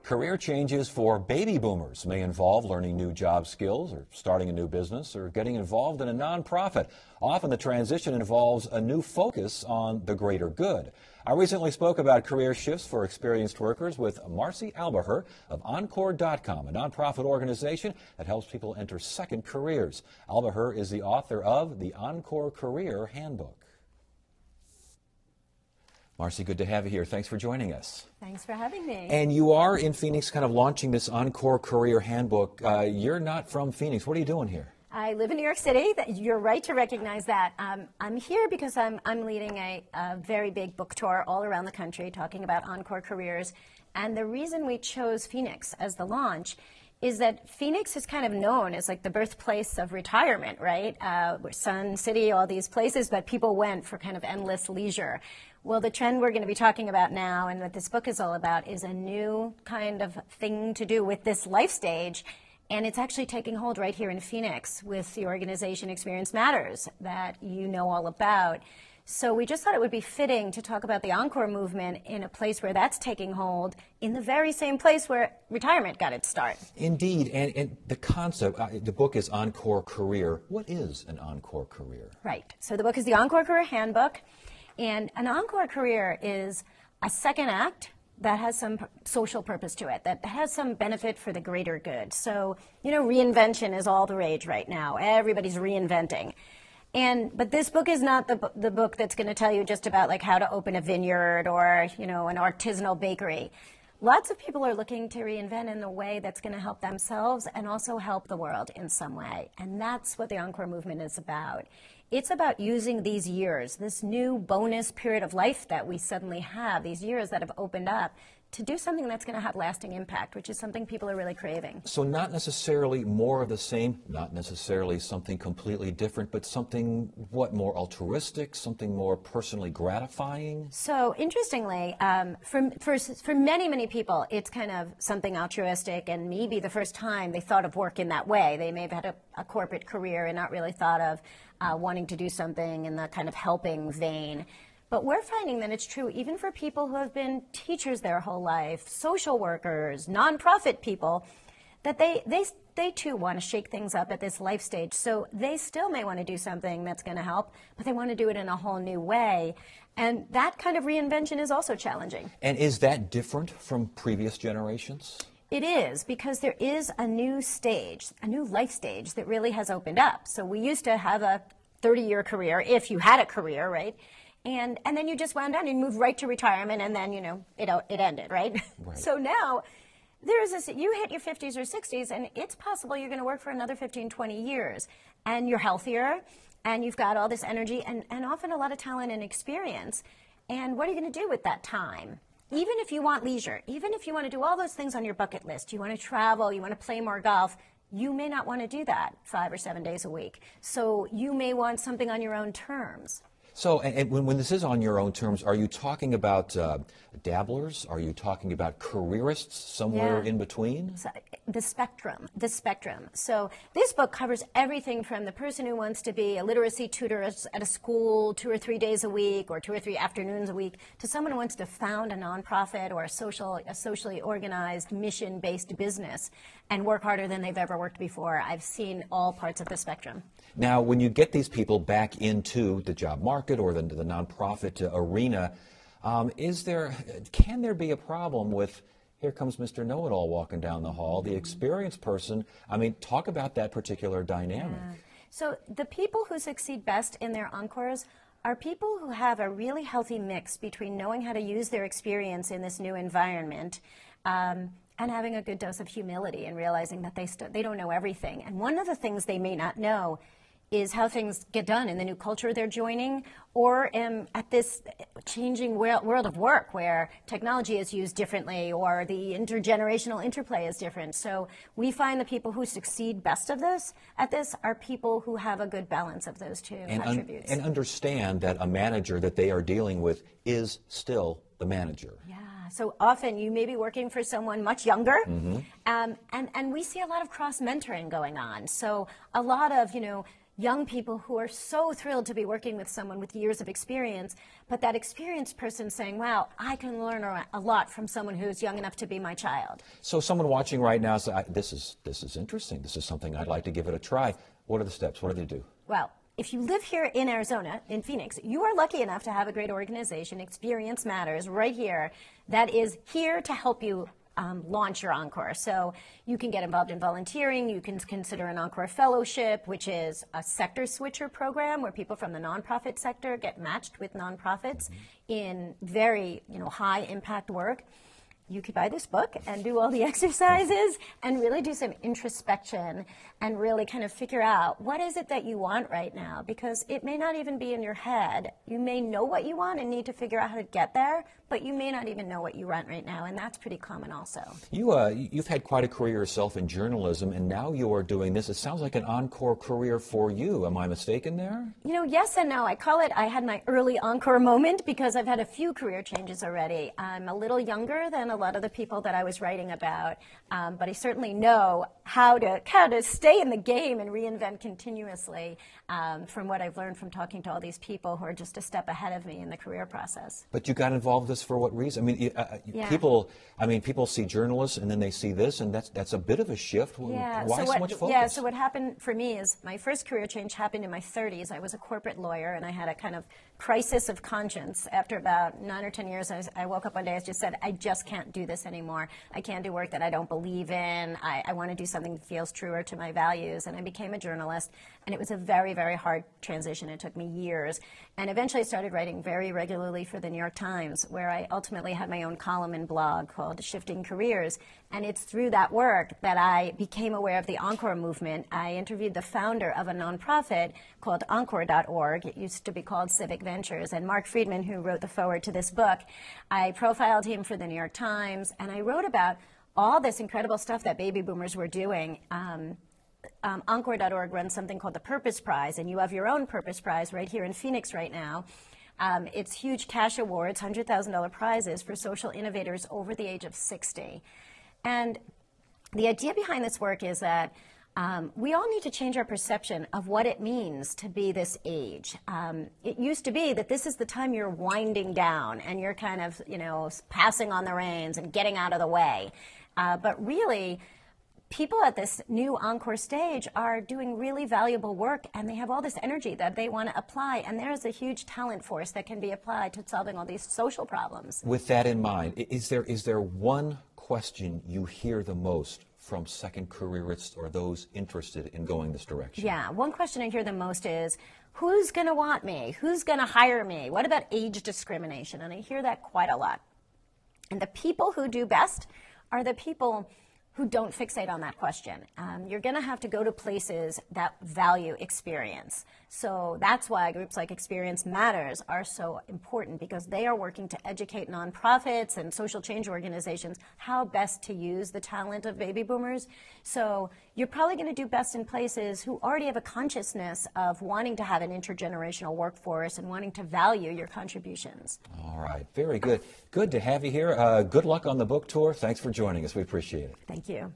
Career changes for baby boomers may involve learning new job skills or starting a new business or getting involved in a nonprofit. Often the transition involves a new focus on the greater good. I recently spoke about career shifts for experienced workers with Marci Alboher of Encore.com, a nonprofit organization that helps people enter second careers. Alboher is the author of the Encore Career Handbook. Marci, good to have you here. Thanks for joining us. Thanks for having me. And you are in Phoenix kind of launching this Encore Career Handbook. You're not from Phoenix. What are you doing here? I live in New York City. You're right to recognize that. I'm here because I'm leading a very big book tour all around the country talking about Encore Careers. And the reason we chose Phoenix as the launch is that Phoenix is kind of known as like the birthplace of retirement, right? We're Sun City, all these places, but people went for kind of endless leisure. Well, the trend we're going to be talking about now and what this book is all about is a new kind of thing to do with this life stage. And it's actually taking hold right here in Phoenix with the organization Experience Matters that you know all about. So we just thought it would be fitting to talk about the Encore movement in a place where that's taking hold, in the very same place where retirement got its start. Indeed, and the concept, the book is Encore Career. What is an Encore Career? Right. So the book is the Encore Career Handbook, and an Encore Career is a second act that has some social purpose to it, that has some benefit for the greater good. So, you know, reinvention is all the rage right now. Everybody's reinventing. But this book is not the book that's going to tell you just about like how to open a vineyard or, you know, an artisanal bakery. Lots of people are looking to reinvent in a way that's going to help themselves and also help the world in some way. And that's what the Encore movement is about. It's about using these years, this new bonus period of life that we suddenly have, these years that have opened up, to do something that's going to have lasting impact, which is something people are really craving. So not necessarily more of the same, not necessarily something completely different, but something, what, more altruistic, something more personally gratifying? So interestingly, for many, many people, it's kind of something altruistic, and maybe the first time they thought of work in that way. They may have had a corporate career and not really thought of wanting to do something in the kind of helping vein. But we're finding that it's true even for people who have been teachers their whole life, social workers, nonprofit people, that they too want to shake things up at this life stage. So they still may want to do something that's going to help, but they want to do it in a whole new way. And that kind of reinvention is also challenging. And is that different from previous generations? It is, because there is a new stage, a new life stage that really has opened up. So we used to have a 30-year career, if you had a career, right? And then you just wound down and moved right to retirement, and then, you know, it ended, right? Right. So now there is this, you hit your 50s or 60s, and it's possible you're going to work for another 15, 20 years, and you're healthier, and you've got all this energy, and often a lot of talent and experience. And what are you going to do with that time? Even if you want leisure, even if you want to do all those things on your bucket list, you want to travel, you want to play more golf, you may not want to do that 5 or 7 days a week. So you may want something on your own terms. So, and when this is on your own terms, are you talking about dabblers? Are you talking about careerists, somewhere in between? So, the spectrum. So this book covers everything from the person who wants to be a literacy tutor at a school 2 or 3 days a week or 2 or 3 afternoons a week to someone who wants to found a nonprofit or a socially organized, mission-based business and work harder than they've ever worked before. I've seen all parts of the spectrum. Now, when you get these people back into the job market or the nonprofit arena, can there be a problem with, here comes Mr. Know-It-All walking down the hall, the experienced person? I mean, talk about that particular dynamic. Yeah. So the people who succeed best in their encores are people who have a really healthy mix between knowing how to use their experience in this new environment and having a good dose of humility and realizing that they don't know everything. And one of the things they may not know is how things get done in the new culture they're joining, or at this changing world of work where technology is used differently or the intergenerational interplay is different. So we find the people who succeed best at this are people who have a good balance of those two attributes. And understand that a manager that they are dealing with is still the manager. Yeah. So often you may be working for someone much younger, and we see a lot of cross-mentoring going on. So a lot of, young people who are so thrilled to be working with someone with years of experience, but that experienced person saying, wow, I can learn a lot from someone who's young enough to be my child. So someone watching right now says, this is interesting. This is something I'd like to give it a try. What are the steps? What do they do? Well, if you live here in Arizona, in Phoenix, you are lucky enough to have a great organization, Experience Matters, right here, that is here to help you launch your Encore. So you can get involved in volunteering. You can consider an Encore Fellowship, which is a sector switcher program where people from the nonprofit sector get matched with nonprofits in very, high impact work. You could buy this book and do all the exercises and really do some introspection and really kind of figure out what is it that you want right now, because it may not even be in your head. You may know what you want and need to figure out how to get there, but you may not even know what you want right now, and that's pretty common also. You've had quite a career yourself in journalism, and now you are doing this. It sounds like an encore career for you. Am I mistaken there? Yes and no. I had my early encore moment because I've had a few career changes already. I'm a little younger than a lot of the people that I was writing about, but I certainly know how to stay in the game and reinvent continuously from what I've learned from talking to all these people who are just a step ahead of me in the career process. But you got involved in this for what reason? People see journalists and then they see this, and that's a bit of a shift. Yeah. Why so much focus? Yeah, so what happened for me is my first career change happened in my 30s. I was a corporate lawyer, and I had a kind of crisis of conscience. After about 9 or 10 years, I woke up one day and just said, I just can't do this anymore. I can't do work that I don't believe in. I want to do something that feels truer to my values. And I became a journalist, and it was a very, very hard transition. It took me years. And eventually I started writing very regularly for the New York Times, where I ultimately had my own column and blog called Shifting Careers. And it's through that work that I became aware of the Encore movement. I interviewed the founder of a nonprofit called Encore.org. It used to be called Civic Ventures. And Mark Friedman, who wrote the foreword to this book, I profiled him for the New York Times, and I wrote about all this incredible stuff that baby boomers were doing. Encore.org runs something called the Purpose Prize, and you have your own Purpose Prize right here in Phoenix right now. It's huge cash awards, $100,000 prizes for social innovators over the age of 60. And the idea behind this work is that we all need to change our perception of what it means to be this age. It used to be that this is the time you're winding down and you're kind of, passing on the reins and getting out of the way. But really, people at this new Encore stage are doing really valuable work, and they have all this energy that they want to apply, and there's a huge talent force that can be applied to solving all these social problems. With that in mind, is there one question you hear the most from second careerists or those interested in going this direction? Yeah, one question I hear the most is, who's going to want me? Who's going to hire me? What about age discrimination? And I hear that quite a lot. And the people who do best are the people who don't fixate on that question. You're going to have to go to places that value experience. So that's why groups like Experience Matters are so important, because they are working to educate nonprofits and social change organizations how best to use the talent of baby boomers. So you're probably going to do best in places who already have a consciousness of wanting to have an intergenerational workforce and wanting to value your contributions. All right, very good. Good to have you here. Good luck on the book tour. Thanks for joining us. We appreciate it. Thank you.